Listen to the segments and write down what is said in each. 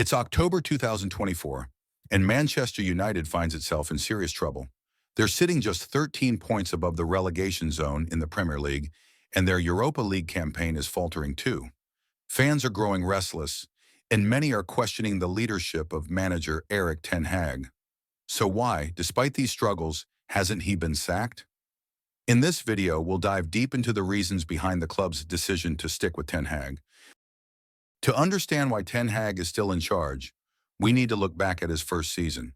It's October 2024, and Manchester United finds itself in serious trouble. They're sitting just 13 points above the relegation zone in the Premier League, and their Europa League campaign is faltering too. Fans are growing restless, and many are questioning the leadership of manager Erik Ten Hag. So why, despite these struggles, hasn't he been sacked? In this video, we'll dive deep into the reasons behind the club's decision to stick with Ten Hag. To understand why Ten Hag is still in charge, we need to look back at his first season.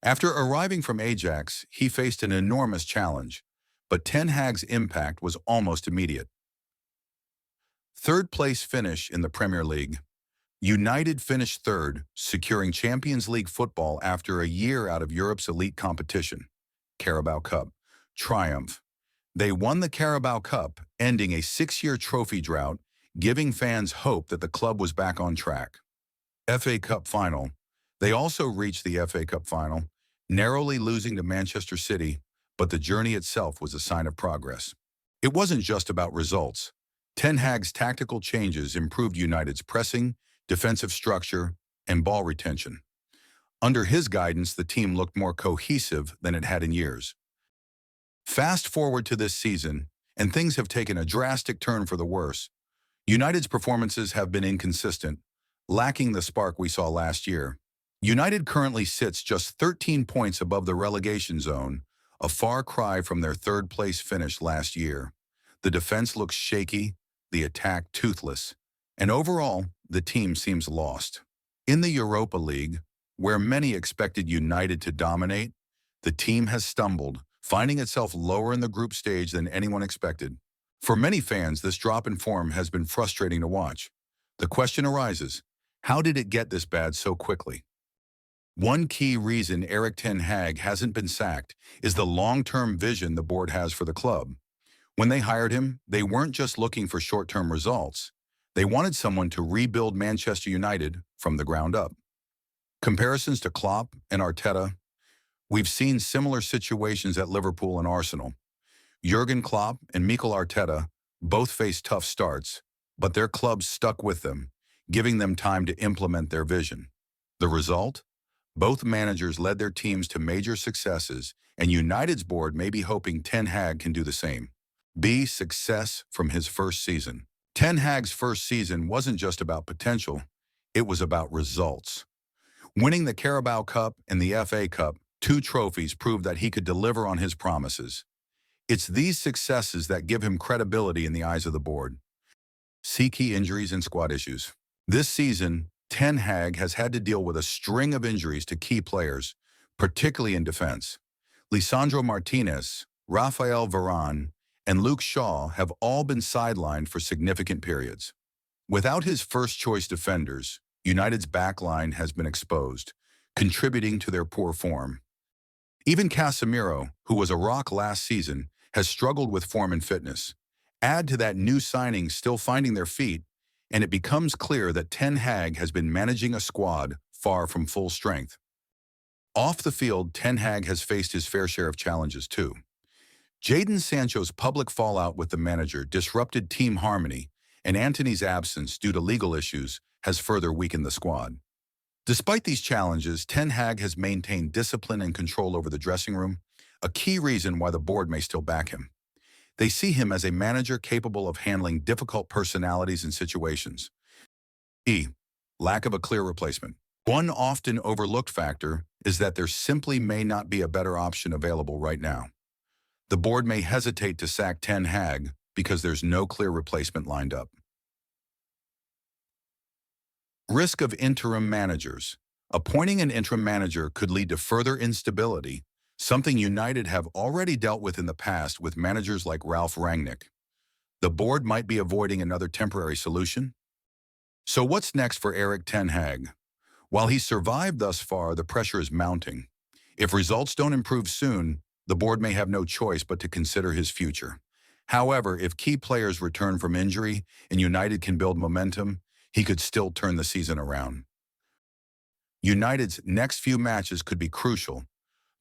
After arriving from Ajax, he faced an enormous challenge, but Ten Hag's impact was almost immediate. Third-place finish in the Premier League. United finished third, securing Champions League football after a year out of Europe's elite competition. Carabao Cup. Triumph. They won the Carabao Cup, ending a 6-year trophy drought, giving fans hope that the club was back on track. FA Cup final. They also reached the FA Cup final, narrowly losing to Manchester City, but the journey itself was a sign of progress. It wasn't just about results. Ten Hag's tactical changes improved United's pressing, defensive structure, and ball retention. Under his guidance, the team looked more cohesive than it had in years. Fast forward to this season, and things have taken a drastic turn for the worse. United's performances have been inconsistent, lacking the spark we saw last year. United currently sits just 13 points above the relegation zone, a far cry from their third-place finish last year. The defense looks shaky, the attack toothless, and overall, the team seems lost. In the Europa League, where many expected United to dominate, the team has stumbled, finding itself lower in the group stage than anyone expected. For many fans, this drop in form has been frustrating to watch. The question arises, how did it get this bad so quickly? One key reason Erik Ten Hag hasn't been sacked is the long-term vision the board has for the club. When they hired him, they weren't just looking for short-term results. They wanted someone to rebuild Manchester United from the ground up. Comparisons to Klopp and Arteta. We've seen similar situations at Liverpool and Arsenal. Jurgen Klopp and Mikel Arteta both faced tough starts, but their clubs stuck with them, giving them time to implement their vision. The result? Both managers led their teams to major successes, and United's board may be hoping Ten Hag can do the same. Success from his first season. Ten Hag's first season wasn't just about potential, it was about results. Winning the Carabao Cup and the FA Cup, 2 trophies, proved that he could deliver on his promises. It's these successes that give him credibility in the eyes of the board. See key injuries and squad issues. This season, Ten Hag has had to deal with a string of injuries to key players, particularly in defense. Lisandro Martinez, Rafael Varane, and Luke Shaw have all been sidelined for significant periods. Without his first-choice defenders, United's backline has been exposed, contributing to their poor form. Even Casemiro, who was a rock last season, has struggled with form and fitness. Add to that new signings still finding their feet, and it becomes clear that Ten Hag has been managing a squad far from full strength. Off the field, Ten Hag has faced his fair share of challenges too. Jadon Sancho's public fallout with the manager disrupted team harmony, and Antony's absence due to legal issues has further weakened the squad. Despite these challenges, Ten Hag has maintained discipline and control over the dressing room, a key reason why the board may still back him. They see him as a manager capable of handling difficult personalities and situations. Lack of a clear replacement. One often overlooked factor is that there simply may not be a better option available right now. The board may hesitate to sack Ten Hag because there's no clear replacement lined up. Risk of interim managers. Appointing an interim manager could lead to further instability, something United have already dealt with in the past with managers like Ralf Rangnick. The board might be avoiding another temporary solution. So what's next for Erik Ten Hag? While he's survived thus far, the pressure is mounting. If results don't improve soon, the board may have no choice but to consider his future. However, if key players return from injury and United can build momentum, he could still turn the season around. United's next few matches could be crucial.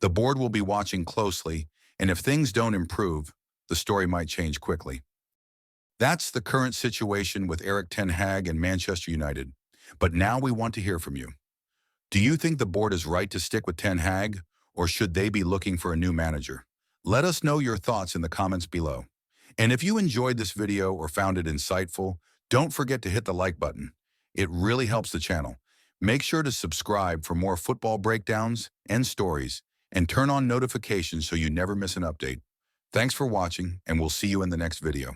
The board will be watching closely, and if things don't improve, the story might change quickly. That's the current situation with Erik Ten Hag and Manchester United. But now we want to hear from you. Do you think the board is right to stick with Ten Hag, or should they be looking for a new manager? Let us know your thoughts in the comments below. And if you enjoyed this video or found it insightful, don't forget to hit the like button. It really helps the channel. Make sure to subscribe for more football breakdowns and stories, and turn on notifications so you never miss an update. Thanks for watching, and we'll see you in the next video.